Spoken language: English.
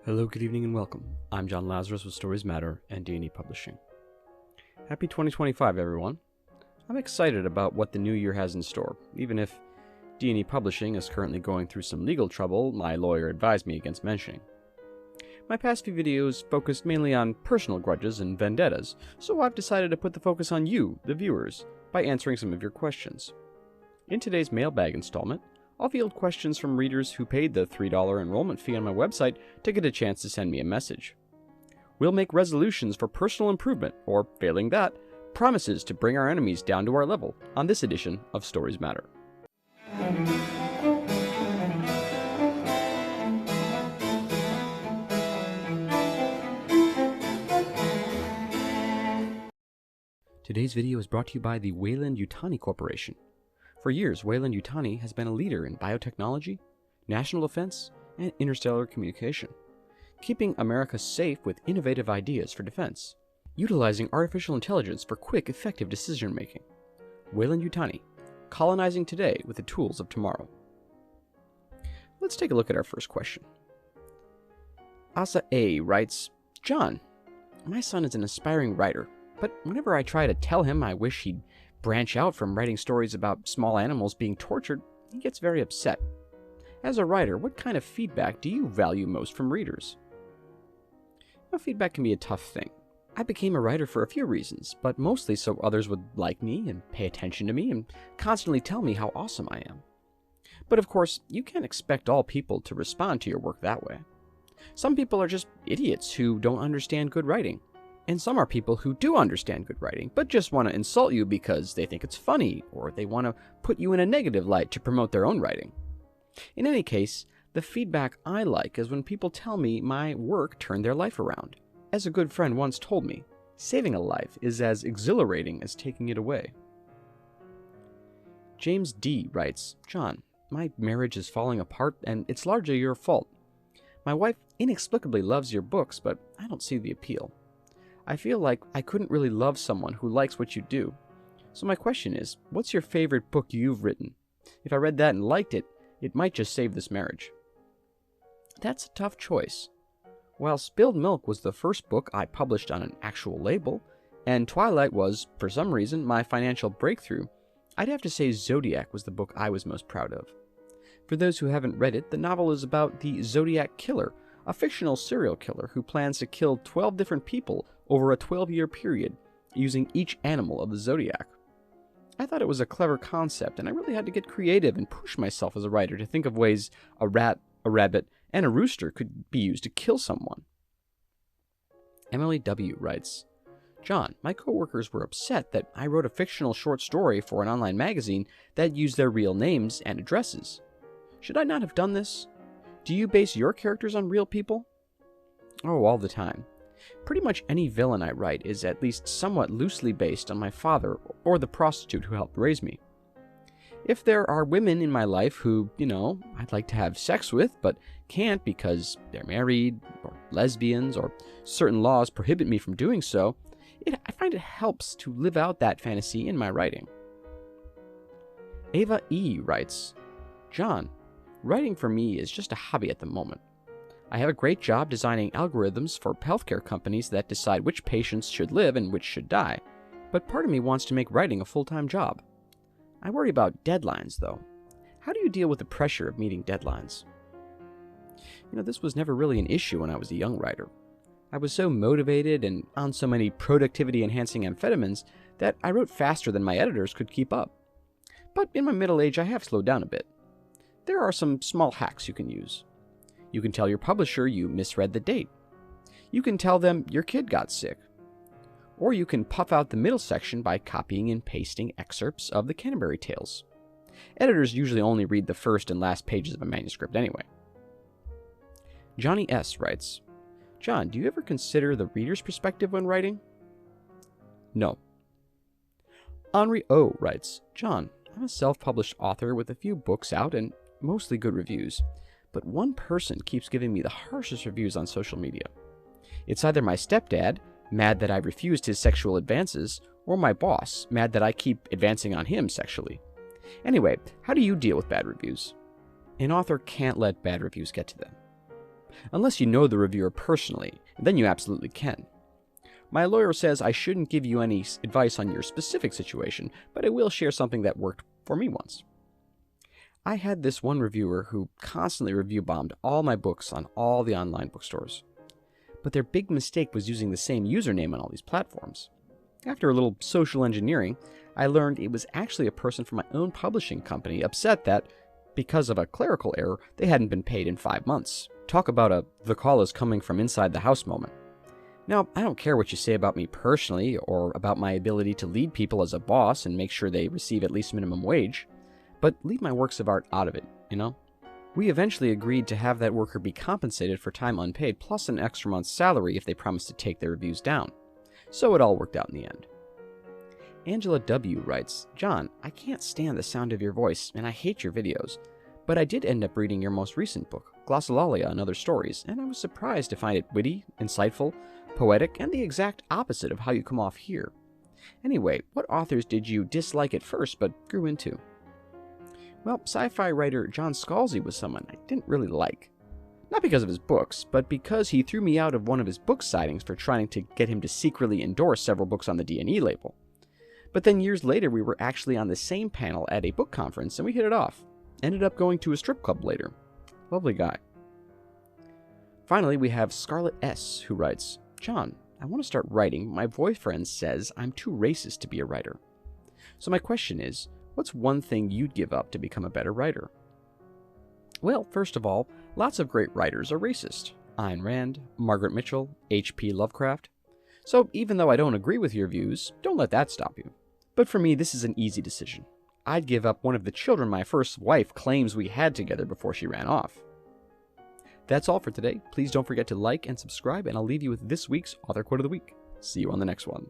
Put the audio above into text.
Hello, good evening, and welcome. I'm John Lazarus with Stories Matter and D&E Publishing. Happy 2025, everyone. I'm excited about what the new year has in store, even if D&E Publishing is currently going through some legal trouble my lawyer advised me against mentioning. My past few videos focused mainly on personal grudges and vendettas, so I've decided to put the focus on you, the viewers, by answering some of your questions. In today's mailbag installment, I'll field questions from readers who paid the $3 enrollment fee on my website to get a chance to send me a message. We'll make resolutions for personal improvement, or, failing that, promises to bring our enemies down to our level on this edition of Stories Matter. Today's video is brought to you by the Weyland-Yutani Corporation. For years, Weyland-Yutani has been a leader in biotechnology, national defense, and interstellar communication, keeping America safe with innovative ideas for defense, utilizing artificial intelligence for quick, effective decision-making. Weyland-Yutani, colonizing today with the tools of tomorrow. Let's take a look at our first question. Asa A. writes, John, my son is an aspiring writer, but whenever I try to tell him I wish he'd branch out from writing stories about small animals being tortured, he gets very upset. As a writer, what kind of feedback do you value most from readers? Now, feedback can be a tough thing. I became a writer for a few reasons, but mostly so others would like me and pay attention to me and constantly tell me how awesome I am. But of course, you can't expect all people to respond to your work that way. Some people are just idiots who don't understand good writing. And some are people who do understand good writing, but just want to insult you because they think it's funny, or they want to put you in a negative light to promote their own writing. In any case, the feedback I like is when people tell me my work turned their life around. As a good friend once told me, saving a life is as exhilarating as taking it away. James D. writes, John, my marriage is falling apart, and it's largely your fault. My wife inexplicably loves your books, but I don't see the appeal. I feel like I couldn't really love someone who likes what you do. So my question is, what's your favorite book you've written? If I read that and liked it, it might just save this marriage. That's a tough choice. While Spilled Milk was the first book I published on an actual label, and Twilight was, for some reason, my financial breakthrough, I'd have to say Zodiac was the book I was most proud of. For those who haven't read it, the novel is about the Zodiac Killer, a fictional serial killer who plans to kill 12 different people over a 12-year period, using each animal of the zodiac. I thought it was a clever concept, and I really had to get creative and push myself as a writer to think of ways a rat, a rabbit, and a rooster could be used to kill someone. Emily W. writes, John, my coworkers were upset that I wrote a fictional short story for an online magazine that used their real names and addresses. Should I not have done this? Do you base your characters on real people? Oh, all the time. Pretty much any villain I write is at least somewhat loosely based on my father or the prostitute who helped raise me. If there are women in my life who, I'd like to have sex with, but can't because they're married, or lesbians, or certain laws prohibit me from doing so, I find it helps to live out that fantasy in my writing. Ava E. writes, John, writing for me is just a hobby at the moment. I have a great job designing algorithms for healthcare companies that decide which patients should live and which should die, but part of me wants to make writing a full-time job. I worry about deadlines, though. How do you deal with the pressure of meeting deadlines? This was never really an issue when I was a young writer. I was so motivated and on so many productivity-enhancing amphetamines that I wrote faster than my editors could keep up. But in my middle age, I have slowed down a bit. There are some small hacks you can use. You can tell your publisher you misread the date. You can tell them your kid got sick. Or you can puff out the middle section by copying and pasting excerpts of the Canterbury Tales. Editors usually only read the first and last pages of a manuscript anyway. Johnny S. writes, John, do you ever consider the reader's perspective when writing? No. Henri O. writes, John, I'm a self-published author with a few books out and mostly good reviews. But one person keeps giving me the harshest reviews on social media. It's either my stepdad, mad that I refused his sexual advances, or my boss, mad that I keep advancing on him sexually. Anyway, how do you deal with bad reviews? An author can't let bad reviews get to them. Unless you know the reviewer personally, then you absolutely can. My lawyer says I shouldn't give you any advice on your specific situation, but I will share something that worked for me once. I had this one reviewer who constantly review bombed all my books on all the online bookstores. But their big mistake was using the same username on all these platforms. After a little social engineering, I learned it was actually a person from my own publishing company upset that, because of a clerical error, they hadn't been paid in 5 months. Talk about a "the call is coming from inside the house" moment. Now, I don't care what you say about me personally or about my ability to lead people as a boss and make sure they receive at least minimum wage, but leave my works of art out of it, you know? We eventually agreed to have that worker be compensated for time unpaid plus an extra month's salary if they promised to take their reviews down. So it all worked out in the end. Angela W. writes, "John, I can't stand the sound of your voice and I hate your videos, but I did end up reading your most recent book, Glossolalia and Other Stories, and I was surprised to find it witty, insightful, poetic, and the exact opposite of how you come off here. Anyway, what authors did you dislike at first but grew into?" Well, sci-fi writer John Scalzi was someone I didn't really like. Not because of his books, but because he threw me out of one of his book signings for trying to get him to secretly endorse several books on the D&E label. But then years later we were actually on the same panel at a book conference and we hit it off. Ended up going to a strip club later. Lovely guy. Finally, we have Scarlett S., who writes, "John, I want to start writing. My boyfriend says I'm too racist to be a writer. So my question is, what's one thing you'd give up to become a better writer?" Well, first of all, lots of great writers are racist. Ayn Rand, Margaret Mitchell, H.P. Lovecraft. So even though I don't agree with your views, don't let that stop you. But for me, this is an easy decision. I'd give up one of the children my first wife claims we had together before she ran off. That's all for today. Please don't forget to like and subscribe, and I'll leave you with this week's Author Quote of the Week. See you on the next one.